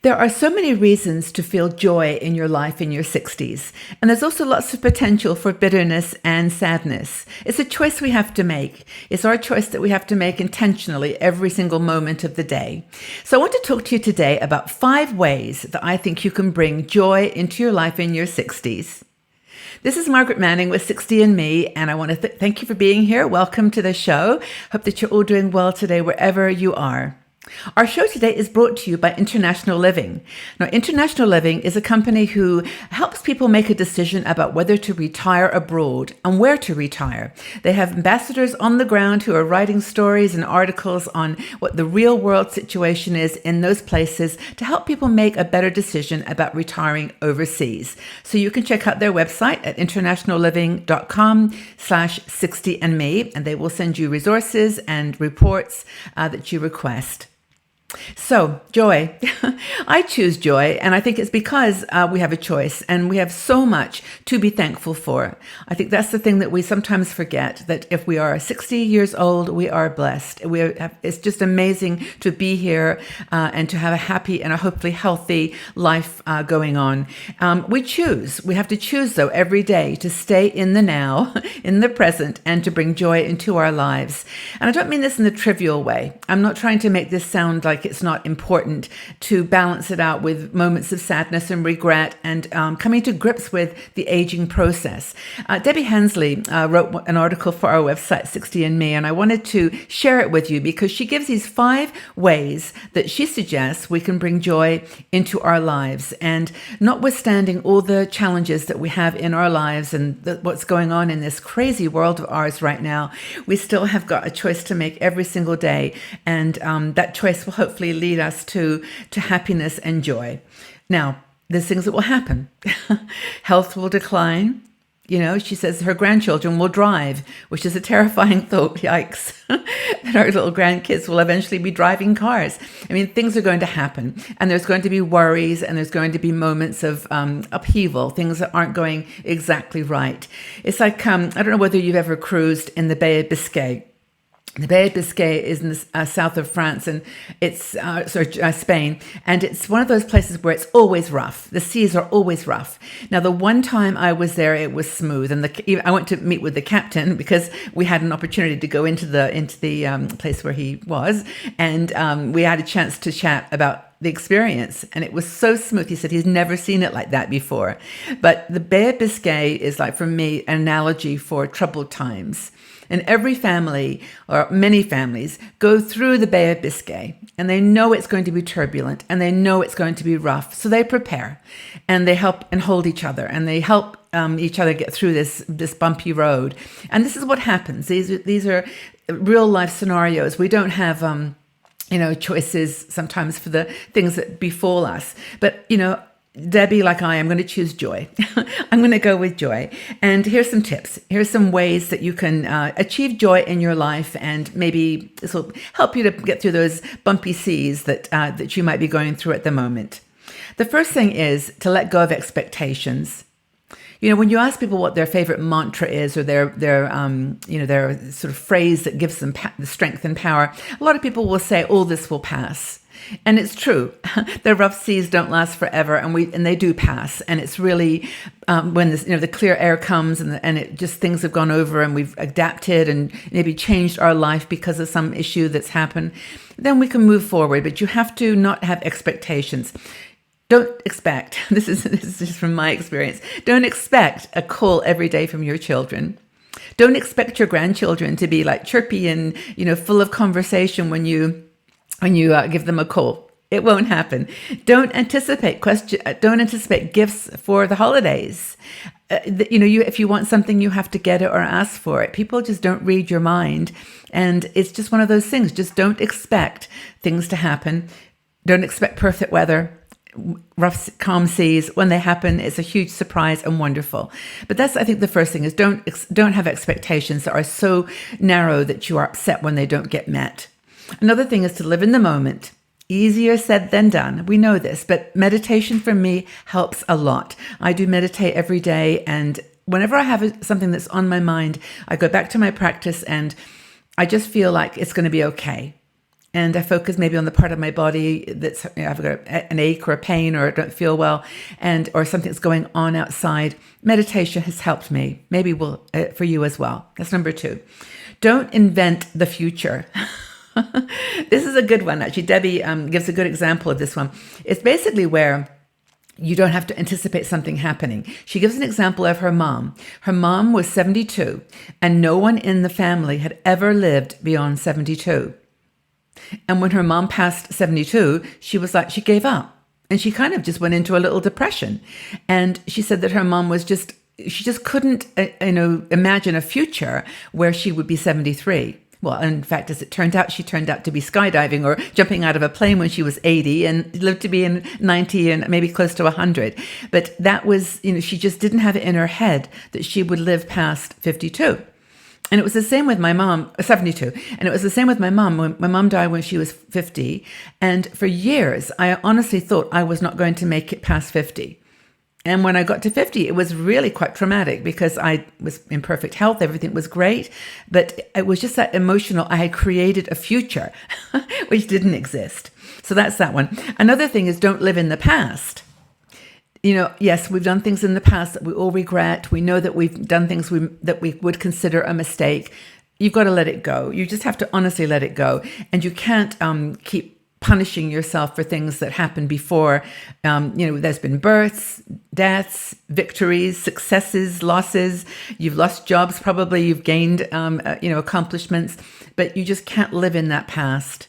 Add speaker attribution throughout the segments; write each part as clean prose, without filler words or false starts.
Speaker 1: There are so many reasons to feel joy in your life in your 60s, and there's also lots of potential for bitterness and sadness. It's a choice we have to make. It's our choice that we have to make intentionally every single moment of the day. So I want to talk to you today about 5 ways that I think you can bring joy into your life in your 60s. This is Margaret Manning with 60 and Me, and I want to thank you for being here. Welcome to the show. Hope that you're all doing well today wherever you are. Our show today is brought to you by International Living. Now, International Living is a company who helps people make a decision about whether to retire abroad and where to retire. They have ambassadors on the ground who are writing stories and articles on what the real world situation is in those places to help people make a better decision about retiring overseas. So you can check out their website at internationalliving.com/60andme, and they will send you resources and reports that you request. So, joy. I choose joy, and I think it's because we have a choice and we have so much to be thankful for. I think that's the thing that we sometimes forget, that if we are 60 years old, we are blessed. It's just amazing to be here and to have a happy and a hopefully healthy life going on. We have to choose, though, every day to stay in the now, in the present, and to bring joy into our lives. And I don't mean this in a trivial way. I'm not trying to make this sound like it's not important to balance it out with moments of sadness and regret and coming to grips with the aging process. Debbie Hensley wrote an article for our website, 60 and Me, and I wanted to share it with you because she gives these 5 ways that she suggests we can bring joy into our lives. And notwithstanding all the challenges that we have in our lives and what's going on in this crazy world of ours right now, we still have got a choice to make every single day. And that choice will hopefully lead us to happiness and joy. Now, there's things that will happen. Health will decline. She says her grandchildren will drive, which is a terrifying thought. Yikes. That our little grandkids will eventually be driving cars. I mean, things are going to happen, and there's going to be worries, and there's going to be moments of upheaval, things that aren't going exactly right. It's like, I don't know whether you've ever cruised in the Bay of Biscay. The Bay of Biscay is in the south of France, and it's Spain, and it's one of those places where it's always rough. The seas are always rough. Now, the one time I was there, it was smooth, and I went to meet with the captain because we had an opportunity to go into the place where he was, and we had a chance to chat about the experience, and it was so smooth. He said he's never seen it like that before. But the Bay of Biscay is, like, for me, an analogy for troubled times. And every family, or many families, go through the Bay of Biscay, and they know it's going to be turbulent, and they know it's going to be rough. So they prepare, and they help and hold each other, and they help each other get through this bumpy road. And this is what happens. These are real life scenarios. We don't have choices sometimes for the things that befall us, but Debbie, like I am going to choose joy. I'm going to go with joy. And here's some tips. Here's some ways that you can achieve joy in your life, and maybe this will help you to get through those bumpy seas that you might be going through at the moment. The first thing is to let go of expectations. When you ask people what their favorite mantra is, or their sort of phrase that gives them the strength and power, a lot of people will say, "All this will pass." And it's true. The rough seas don't last forever, and they do pass. And it's really when the clear air comes and it just things have gone over and we've adapted and maybe changed our life because of some issue that's happened, then we can move forward. But you have to not have expectations. Don't expect. This is just from my experience. Don't expect a call every day from your children. Don't expect your grandchildren to be like chirpy and full of conversation when you give them a call. It won't happen. Don't anticipate gifts for the holidays. If you want something, you have to get it or ask for it. People just don't read your mind, and it's just one of those things. Just don't expect things to happen. Don't expect perfect weather. Rough, calm seas. When they happen, it's a huge surprise and wonderful. But that's, I think, the first thing is don't have expectations that are so narrow that you are upset when they don't get met. Another thing is to live in the moment. Easier said than done. We know this, but meditation for me helps a lot. I do meditate every day, and whenever I have something that's on my mind, I go back to my practice and I just feel like it's going to be okay. and I focus maybe on the part of my body that's, I've got an ache or a pain or I don't feel well, and or something's going on outside. Meditation has helped me. Maybe will for you as well. That's number 2. Don't invent the future. This is a good one, actually. Debbie gives a good example of this one. It's basically where you don't have to anticipate something happening. She gives an example of her mom. Her mom was 72, and no one in the family had ever lived beyond 72. And when her mom passed 72, she was like, she gave up. And she kind of just went into a little depression. And she said that her mom was she just couldn't, imagine a future where she would be 73. Well, in fact, as it turned out, she turned out to be skydiving or jumping out of a plane when she was 80 and lived to be in 90 and maybe close to 100. But that was, she just didn't have it in her head that she would live past 52. And it was the same with my mom, 72. And it was the same with my mom. My mom died when she was 50. And for years, I honestly thought I was not going to make it past 50. And when I got to 50, it was really quite traumatic because I was in perfect health. Everything was great. But it was just that emotional. I had created a future which didn't exist. So that's that one. Another thing is don't live in the past. Yes, we've done things in the past that we all regret. We know that we've done things that we would consider a mistake. You've got to let it go. You just have to honestly let it go. And you can't keep punishing yourself for things that happened before. There's been births, deaths, victories, successes, losses. You've lost jobs, probably. You've gained, accomplishments. But you just can't live in that past.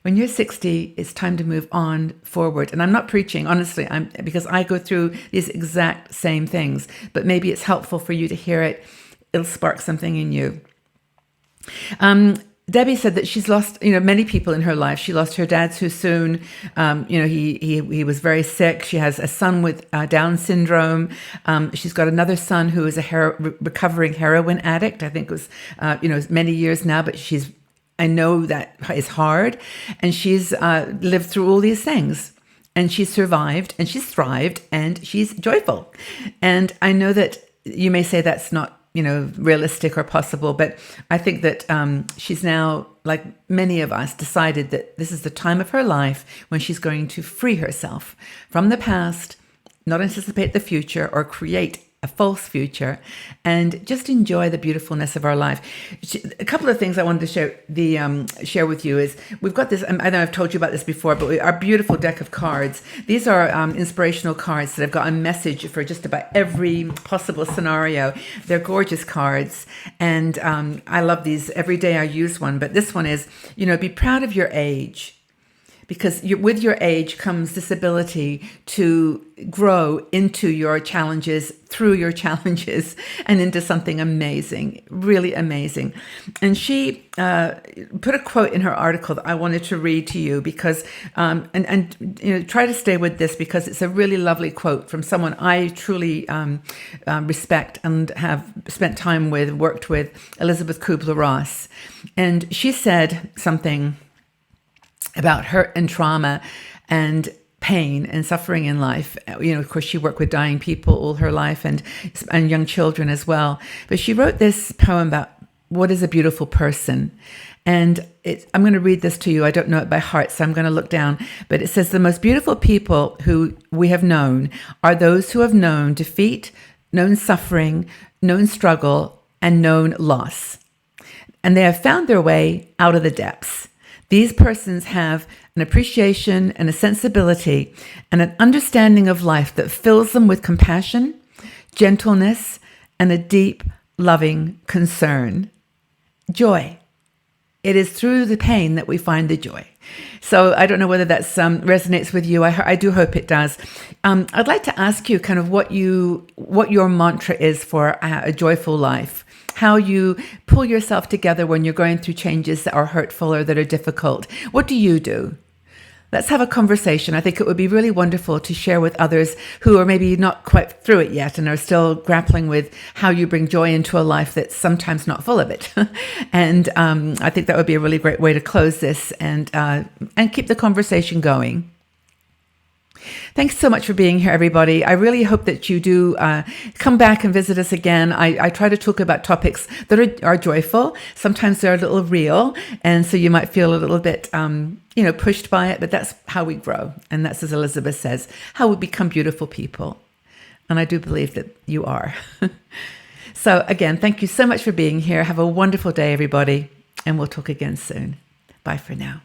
Speaker 1: When you're 60, it's time to move on forward. And I'm not preaching, honestly, because I go through these exact same things. But maybe it's helpful for you to hear it. It'll spark something in you. Debbie said that she's lost, many people in her life. She lost her dad too soon. He was very sick. She has a son with Down syndrome. She's got another son who is a recovering heroin addict. I think it was, many years now, but I know that is hard. And she's lived through all these things. And she's survived and she's thrived and she's joyful. And I know that you may say that's not realistic or possible. But I think that she's now, like many of us, decided that this is the time of her life when she's going to free herself from the past, not anticipate the future or create a false future, and just enjoy the beautifulness of our life. A couple of things I wanted to share with you is we've got this. I know I've told you about this before, but our beautiful deck of cards. These are inspirational cards that have got a message for just about every possible scenario. They're gorgeous cards, and I love these. Every day I use one, but this one is, be proud of your age. Because with your age comes this ability to grow into your challenges, through your challenges, and into something amazing, really amazing. And she put a quote in her article that I wanted to read to you because, try to stay with this because it's a really lovely quote from someone I truly respect and have spent time with, worked with, Elizabeth Kubler-Ross. And she said something about hurt and trauma and pain and suffering in life. Of course, she worked with dying people all her life and young children as well. But she wrote this poem about what is a beautiful person. And I'm going to read this to you. I don't know it by heart, so I'm going to look down. But it says, the most beautiful people who we have known are those who have known defeat, known suffering, known struggle, and known loss. And they have found their way out of the depths. These persons have an appreciation and a sensibility and an understanding of life that fills them with compassion, gentleness, and a deep, loving concern. Joy. It is through the pain that we find the joy. So I don't know whether that resonates with you. I do hope it does. I'd like to ask you kind of what your mantra is for a joyful life. How you pull yourself together when you're going through changes that are hurtful or that are difficult. What do you do? Let's have a conversation. I think it would be really wonderful to share with others who are maybe not quite through it yet and are still grappling with how you bring joy into a life that's sometimes not full of it. And I think that would be a really great way to close this and keep the conversation going. Thanks so much for being here, everybody. I really hope that you do come back and visit us again. I try to talk about topics that are joyful. Sometimes they're a little real, and so you might feel a little bit, pushed by it, but that's how we grow. And that's, as Elizabeth says, how we become beautiful people. And I do believe that you are. So again, thank you so much for being here. Have a wonderful day, everybody, and we'll talk again soon. Bye for now.